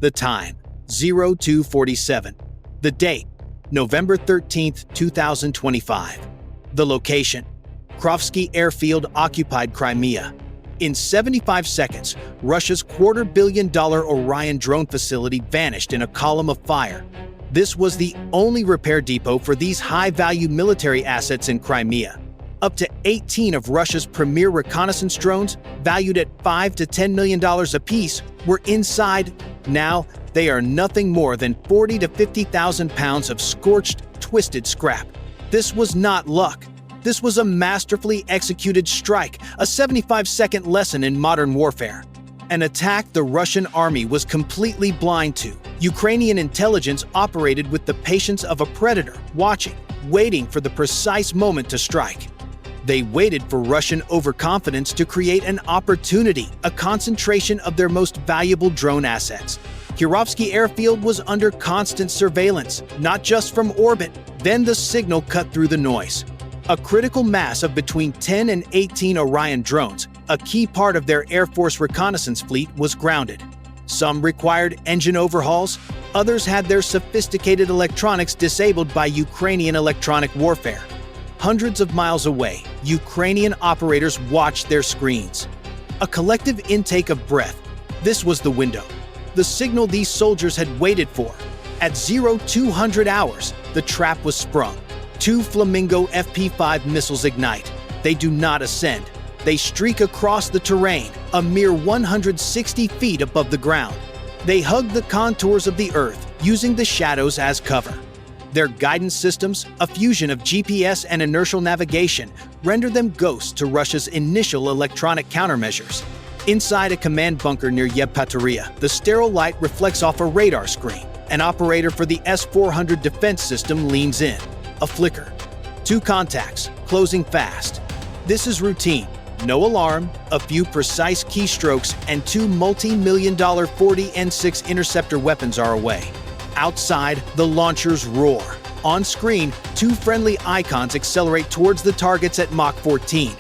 The time, 0247. The date, November 13th, 2025. The location, Krovsky Airfield occupied Crimea. In 75 seconds, Russia's $250 million Orion drone facility vanished in a column of fire. This was the only repair depot for these high-value military assets in Crimea. Up to 18 of Russia's premier reconnaissance drones, valued at $5 to $10 million apiece, were inside. Now, they are nothing more than 40 to 50,000 pounds of scorched, twisted scrap. This was not luck. This was a masterfully executed strike, a 75-second lesson in modern warfare. An attack the Russian army was completely blind to. Ukrainian intelligence operated with the patience of a predator, watching, waiting for the precise moment to strike. They waited for Russian overconfidence to create an opportunity, a concentration of their most valuable drone assets. Krovsky Airfield was under constant surveillance, not just from orbit. Then the signal cut through the noise. A critical mass of between 10 and 18 Orion drones, a key part of their Air Force reconnaissance fleet, was grounded. Some required engine overhauls, others had their sophisticated electronics disabled by Ukrainian electronic warfare. Hundreds of miles away, Ukrainian operators watched their screens. A collective intake of breath. This was the window, the signal these soldiers had waited for. At 0200 hours, the trap was sprung. 2 Flamingo FP-5 missiles ignite. They do not ascend. They streak across the terrain, a mere 160 feet above the ground. They hug the contours of the Earth, using the shadows as cover. Their guidance systems, a fusion of GPS and inertial navigation, render them ghosts to Russia's initial electronic countermeasures. Inside a command bunker near Yevpatoria, the sterile light reflects off a radar screen. An operator for the S-400 defense system leans in. A flicker. 2 contacts, closing fast. This is routine. No alarm, a few precise keystrokes, and 2 multi-million-dollar 40 N6 interceptor weapons are away. Outside, the launchers roar. On screen, 2 friendly icons accelerate towards the targets at Mach 14.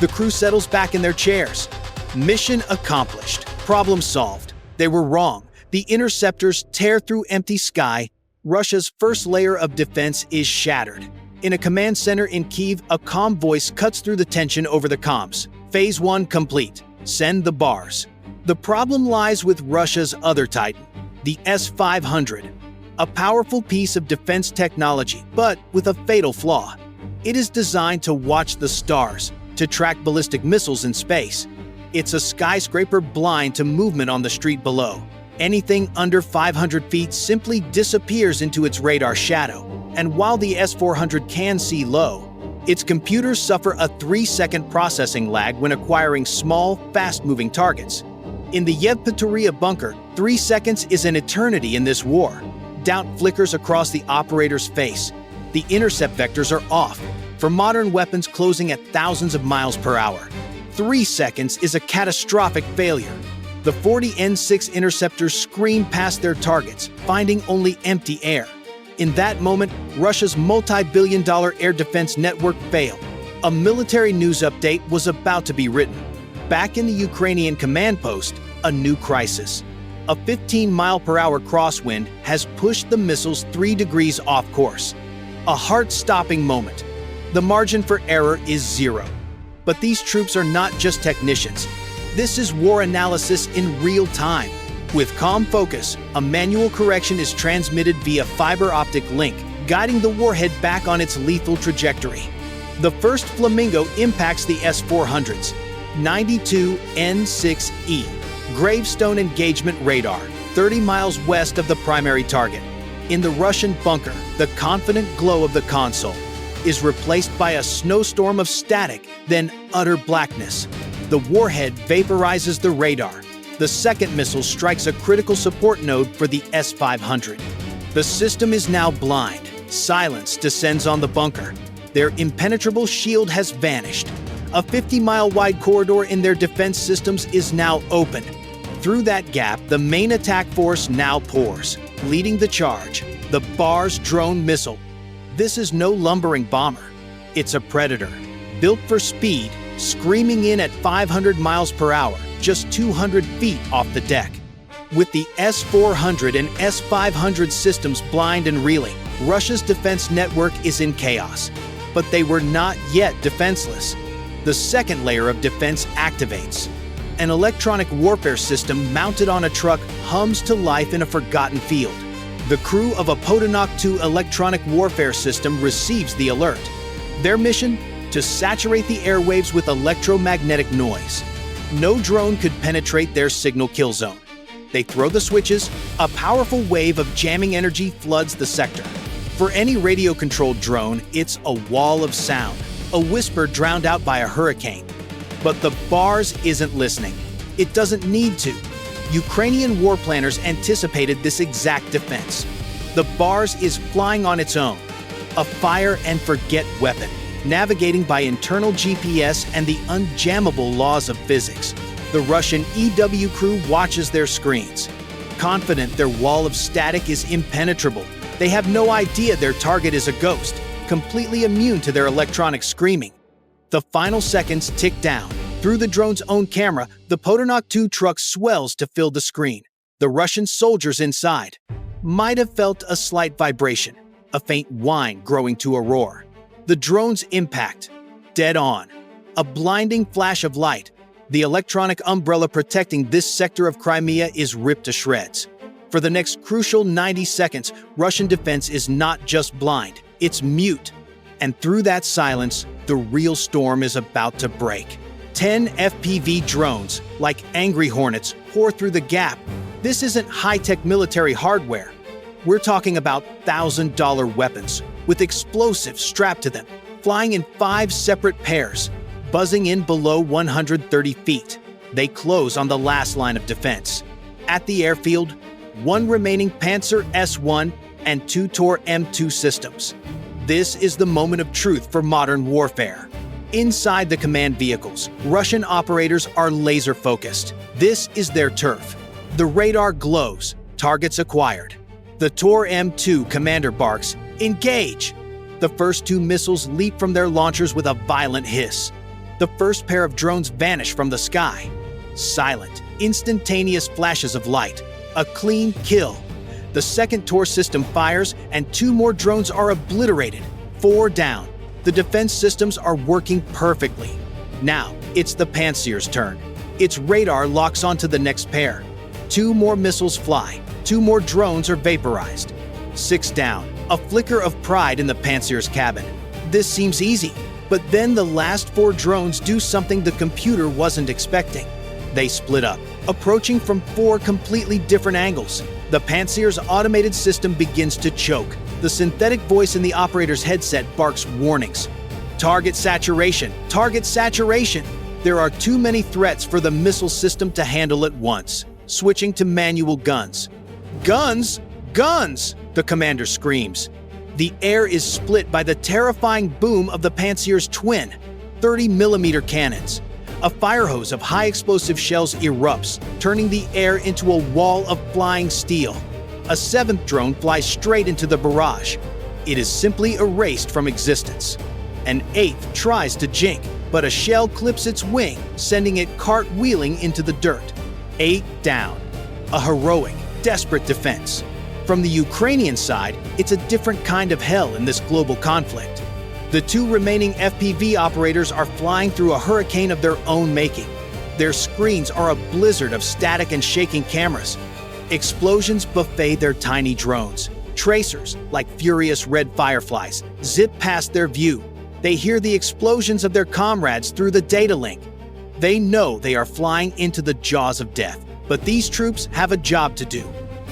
The crew settles back in their chairs. Mission accomplished. Problem solved. They were wrong. The interceptors tear through empty sky. Russia's first layer of defense is shattered. In a command center in Kyiv, a calm voice cuts through the tension over the comms. Phase 1 complete. Send the bars. The problem lies with Russia's other titan, the S-500. A powerful piece of defense technology, but with a fatal flaw. It is designed to watch the stars, to track ballistic missiles in space. It's a skyscraper blind to movement on the street below. Anything under 500 feet simply disappears into its radar shadow. And while the S-400 can see low, its computers suffer a 3-second processing lag when acquiring small, fast-moving targets. In the Yevpatoria bunker, 3 seconds is an eternity in this war. Doubt flickers across the operator's face. The intercept vectors are off, for modern weapons closing at thousands of miles per hour. 3 seconds is a catastrophic failure. The 40 N6 interceptors scream past their targets, finding only empty air. In that moment, Russia's multi-billion-dollar air defense network failed. A military news update was about to be written. Back in the Ukrainian command post, a new crisis. A 15-mile-per-hour crosswind has pushed the missiles 3 degrees off course. A heart-stopping moment. The margin for error is 0. But these troops are not just technicians. This is war analysis in real time. With calm focus, a manual correction is transmitted via fiber optic link, guiding the warhead back on its lethal trajectory. The first Flamingo impacts the S-400's 92 N6E gravestone engagement radar, 30 miles west of the primary target. In the Russian bunker, the confident glow of the console is replaced by a snowstorm of static, then utter blackness. The warhead vaporizes the radar. The second missile strikes a critical support node for the S-500. The system is now blind. Silence descends on the bunker. Their impenetrable shield has vanished. A 50-mile-wide corridor in their defense systems is now open. Through that gap, the main attack force now pours, leading the charge, the BARS drone missile. This is no lumbering bomber. It's a predator, built for speed, screaming in at 500 miles per hour, just 200 feet off the deck. With the S-400 and S-500 systems blind and reeling, Russia's defense network is in chaos. But they were not yet defenseless. The second layer of defense activates. An electronic warfare system mounted on a truck hums to life in a forgotten field. The crew of a Podunok 2 electronic warfare system receives the alert. Their mission? To saturate the airwaves with electromagnetic noise. No drone could penetrate their signal kill zone. They throw the switches, a powerful wave of jamming energy floods the sector. For any radio-controlled drone, it's a wall of sound, a whisper drowned out by a hurricane. But the BARS isn't listening. It doesn't need to. Ukrainian war planners anticipated this exact defense. The BARS is flying on its own, a fire-and-forget weapon, navigating by internal GPS and the unjammable laws of physics. The Russian EW crew watches their screens. Confident their wall of static is impenetrable, they have no idea their target is a ghost, completely immune to their electronic screaming. The final seconds tick down. Through the drone's own camera, the Podunok 2 truck swells to fill the screen. The Russian soldiers inside might have felt a slight vibration, a faint whine growing to a roar. The drone's impact, dead on. A blinding flash of light. The electronic umbrella protecting this sector of Crimea is ripped to shreds. For the next crucial 90 seconds, Russian defense is not just blind, it's mute. And through that silence, the real storm is about to break. 10 FPV drones, like angry hornets, pour through the gap. This isn't high-tech military hardware. We're talking about $1,000 weapons, with explosives strapped to them, flying in 5 separate pairs, buzzing in below 130 feet. They close on the last line of defense. At the airfield, 1 remaining Panzer S-1 and 2 Tor M2 systems. This is the moment of truth for modern warfare. Inside the command vehicles, Russian operators are laser-focused. This is their turf. The radar glows, targets acquired. The Tor M2 commander barks, "Engage!" The first 2 missiles leap from their launchers with a violent hiss. The first pair of drones vanish from the sky. Silent, instantaneous flashes of light. A clean kill. The second Tor system fires, and 2 more drones are obliterated. 4 down. The defense systems are working perfectly. Now, it's the Panzer's turn. Its radar locks onto the next pair. 2 more missiles fly. 2 more drones are vaporized. 6 down. A flicker of pride in the Panzer's cabin. This seems easy, but then the last 4 drones do something the computer wasn't expecting. They split up, approaching from 4 completely different angles. The Panzer's automated system begins to choke. The synthetic voice in the operator's headset barks warnings. Target saturation! Target saturation! There are too many threats for the missile system to handle at once. Switching to manual guns. Guns! Guns! The commander screams. The air is split by the terrifying boom of the Panzer's twin, 30mm cannons. A fire hose of high-explosive shells erupts, turning the air into a wall of flying steel. A 7th drone flies straight into the barrage. It is simply erased from existence. An 8th tries to jink, but a shell clips its wing, sending it cartwheeling into the dirt. 8 down. A heroic, desperate defense. From the Ukrainian side, it's a different kind of hell in this global conflict. The 2 remaining FPV operators are flying through a hurricane of their own making. Their screens are a blizzard of static and shaking cameras. Explosions buffet their tiny drones. Tracers, like furious red fireflies, zip past their view. They hear the explosions of their comrades through the data link. They know they are flying into the jaws of death, but these troops have a job to do.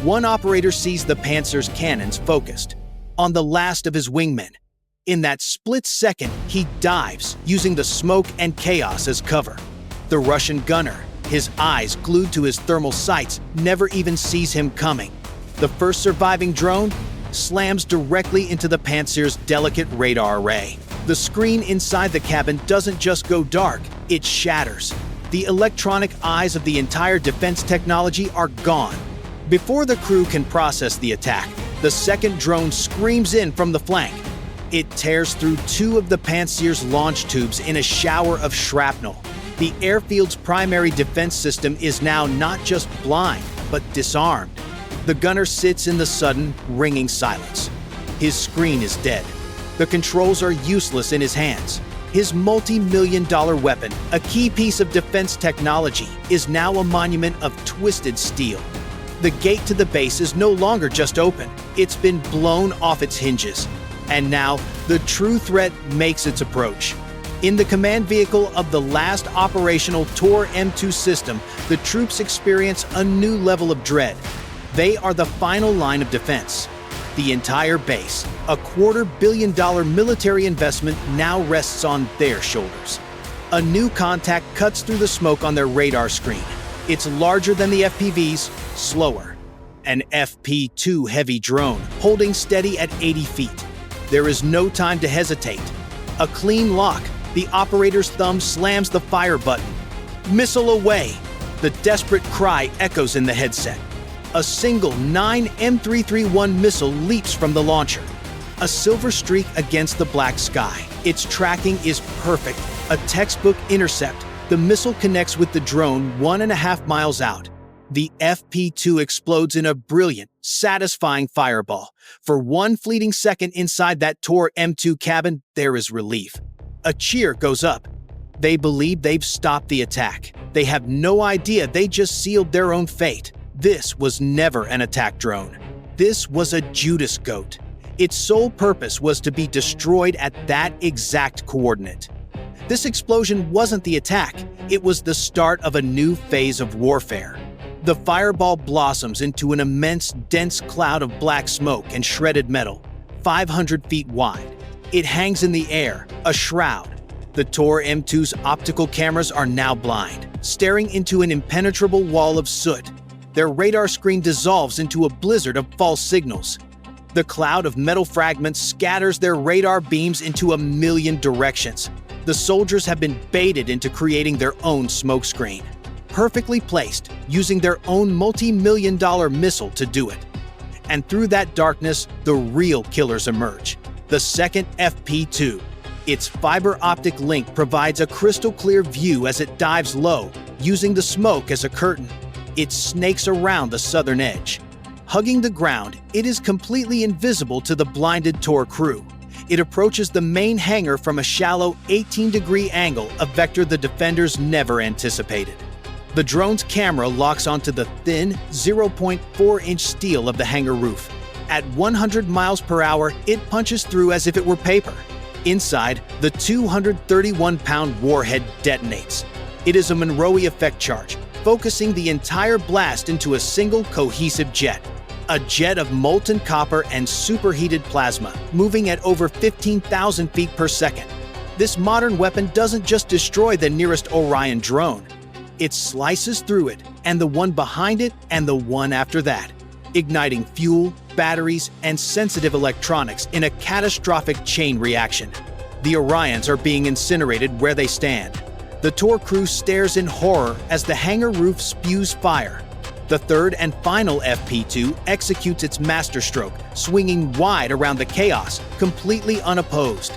One operator sees the Panzer's cannons focused on the last of his wingmen. In that split second, he dives, using the smoke and chaos as cover. The Russian gunner, his eyes glued to his thermal sights, never even sees him coming. The first surviving drone slams directly into the Panzer's delicate radar array. The screen inside the cabin doesn't just go dark, it shatters. The electronic eyes of the entire defense technology are gone. Before the crew can process the attack, the second drone screams in from the flank. It tears through 2 of the Panzer's launch tubes in a shower of shrapnel. The airfield's primary defense system is now not just blind, but disarmed. The gunner sits in the sudden, ringing silence. His screen is dead. The controls are useless in his hands. His multi-million-dollar weapon, a key piece of defense technology, is now a monument of twisted steel. The gate to the base is no longer just open. It's been blown off its hinges. And now, the true threat makes its approach. In the command vehicle of the last operational Tor M2 system, the troops experience a new level of dread. They are the final line of defense. The entire base, a $250 million military investment, now rests on their shoulders. A new contact cuts through the smoke on their radar screen. It's larger than the FPVs, slower. An FP2 heavy drone, holding steady at 80 feet. There is no time to hesitate. A clean lock. The operator's thumb slams the fire button. Missile away! The desperate cry echoes in the headset. A single 9 M331 missile leaps from the launcher. A silver streak against the black sky. Its tracking is perfect. A textbook intercept. The missile connects with the drone 1.5 miles out. The FP2 explodes in a brilliant, satisfying fireball. For one fleeting second inside that Tor M2 cabin, there is relief. A cheer goes up. They believe they've stopped the attack. They have no idea they just sealed their own fate. This was never an attack drone. This was a Judas goat. Its sole purpose was to be destroyed at that exact coordinate. This explosion wasn't the attack. It was the start of a new phase of warfare. The fireball blossoms into an immense, dense cloud of black smoke and shredded metal, 500 feet wide. It hangs in the air, a shroud. The Tor M2's optical cameras are now blind, staring into an impenetrable wall of soot. Their radar screen dissolves into a blizzard of false signals. The cloud of metal fragments scatters their radar beams into a million directions. The soldiers have been baited into creating their own smokescreen. Perfectly placed, using their own multi-million-dollar missile to do it. And through that darkness, the real killers emerge. The second FP2. Its fiber optic link provides a crystal-clear view as it dives low, using the smoke as a curtain. It snakes around the southern edge. Hugging the ground, it is completely invisible to the blinded Tor crew. It approaches the main hangar from a shallow 18-degree angle, a vector the defenders never anticipated. The drone's camera locks onto the thin, 0.4-inch steel of the hangar roof. At 100 miles per hour, it punches through as if it were paper. Inside, the 231-pound warhead detonates. It is a Monroe effect charge, focusing the entire blast into a single cohesive jet. A jet of molten copper and superheated plasma, moving at over 15,000 feet per second. This modern weapon doesn't just destroy the nearest Orion drone. It slices through it, and the one behind it, and the one after that, igniting fuel, batteries, and sensitive electronics in a catastrophic chain reaction. The Orions are being incinerated where they stand. The Tor crew stares in horror as the hangar roof spews fire. The third and final FP2 executes its masterstroke, swinging wide around the chaos, completely unopposed.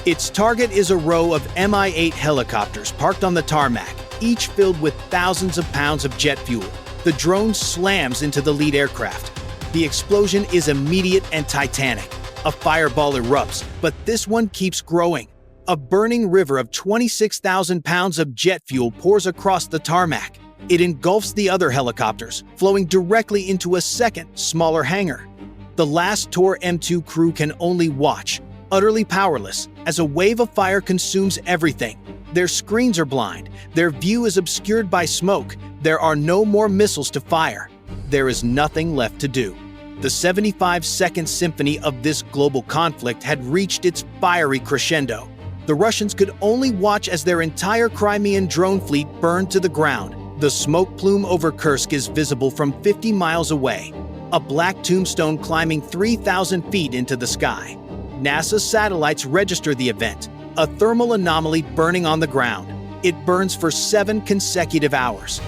Its target is a row of Mi-8 helicopters parked on the tarmac, each filled with thousands of pounds of jet fuel. The drone slams into the lead aircraft. The explosion is immediate and titanic. A fireball erupts, but this one keeps growing. A burning river of 26,000 pounds of jet fuel pours across the tarmac. It engulfs the other helicopters, flowing directly into a second, smaller hangar. The last Tor M2 crew can only watch, utterly powerless, as a wave of fire consumes everything. Their screens are blind. Their view is obscured by smoke. There are no more missiles to fire. There is nothing left to do. The 75-second symphony of this global conflict had reached its fiery crescendo. The Russians could only watch as their entire Crimean drone fleet burned to the ground. The smoke plume over Kursk is visible from 50 miles away, a black tombstone climbing 3,000 feet into the sky. NASA satellites register the event, a thermal anomaly burning on the ground. It burns for 7 consecutive hours.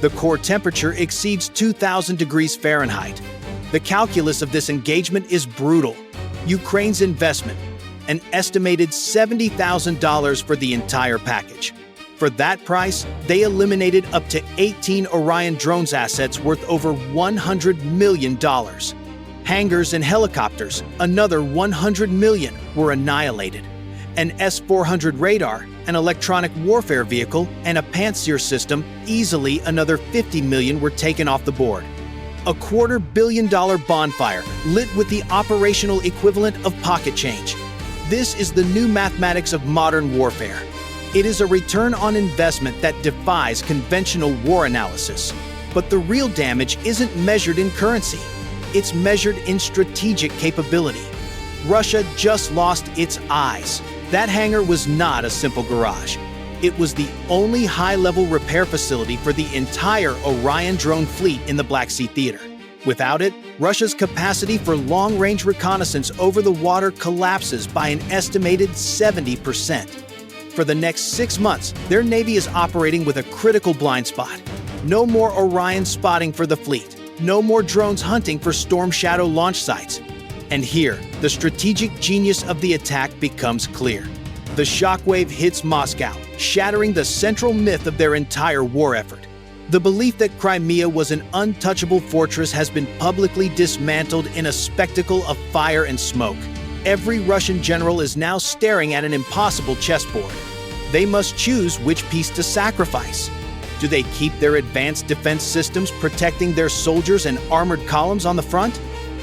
The core temperature exceeds 2,000 degrees Fahrenheit. The calculus of this engagement is brutal. Ukraine's investment, an estimated $70,000 for the entire package. For that price, they eliminated up to 18 Orion drones assets worth over $100 million. Hangars and helicopters, another $100 million, were annihilated. An S-400 radar, an electronic warfare vehicle, and a Pantsir system, easily another $50 million were taken off the board. A $250 million bonfire lit with the operational equivalent of pocket change. This is the new mathematics of modern warfare. It is a return on investment that defies conventional war analysis. But the real damage isn't measured in currency. It's measured in strategic capability. Russia just lost its eyes. That hangar was not a simple garage. It was the only high-level repair facility for the entire Orion drone fleet in the Black Sea theater. Without it, Russia's capacity for long-range reconnaissance over the water collapses by an estimated 70%. For the next 6 months, their Navy is operating with a critical blind spot. No more Orion spotting for the fleet. No more drones hunting for Storm Shadow launch sites. And here, the strategic genius of the attack becomes clear. The shockwave hits Moscow, shattering the central myth of their entire war effort. The belief that Crimea was an untouchable fortress has been publicly dismantled in a spectacle of fire and smoke. Every Russian general is now staring at an impossible chessboard. They must choose which piece to sacrifice. Do they keep their advanced defense systems protecting their soldiers and armored columns on the front?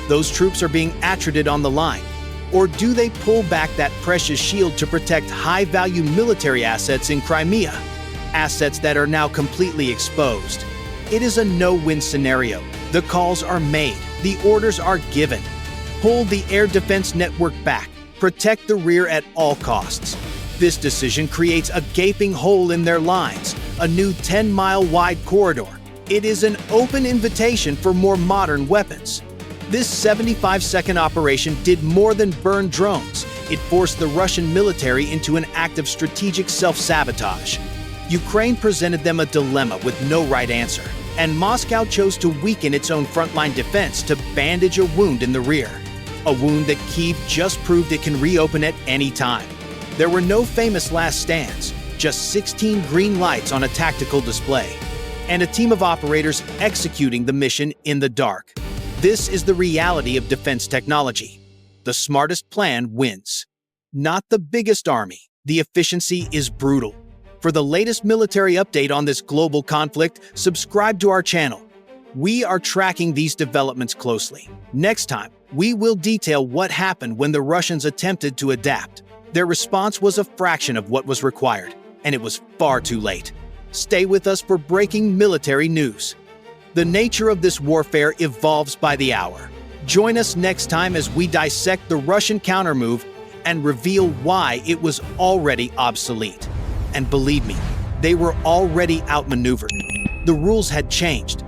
Those troops are being attrited on the line. Or do they pull back that precious shield to protect high-value military assets in Crimea? Assets that are now completely exposed. It is a no-win scenario. The calls are made. The orders are given. Pull the air defense network back. Protect the rear at all costs. This decision creates a gaping hole in their lines, a new 10-mile wide corridor. It is an open invitation for more modern weapons. This 75-second operation did more than burn drones. It forced the Russian military into an act of strategic self-sabotage. Ukraine presented them a dilemma with no right answer, and Moscow chose to weaken its own frontline defense to bandage a wound in the rear. A wound that Kyiv just proved it can reopen at any time. There were no famous last stands, just 16 green lights on a tactical display, and a team of operators executing the mission in the dark. This is the reality of defense technology. The smartest plan wins. Not the biggest army. The efficiency is brutal. For the latest military update on this global conflict, subscribe to our channel. We are tracking these developments closely. Next time, we will detail what happened when the Russians attempted to adapt. Their response was a fraction of what was required, and it was far too late. Stay with us for breaking military news. The nature of this warfare evolves by the hour. Join us next time as we dissect the Russian countermove and reveal why it was already obsolete. And believe me, they were already outmaneuvered. The rules had changed.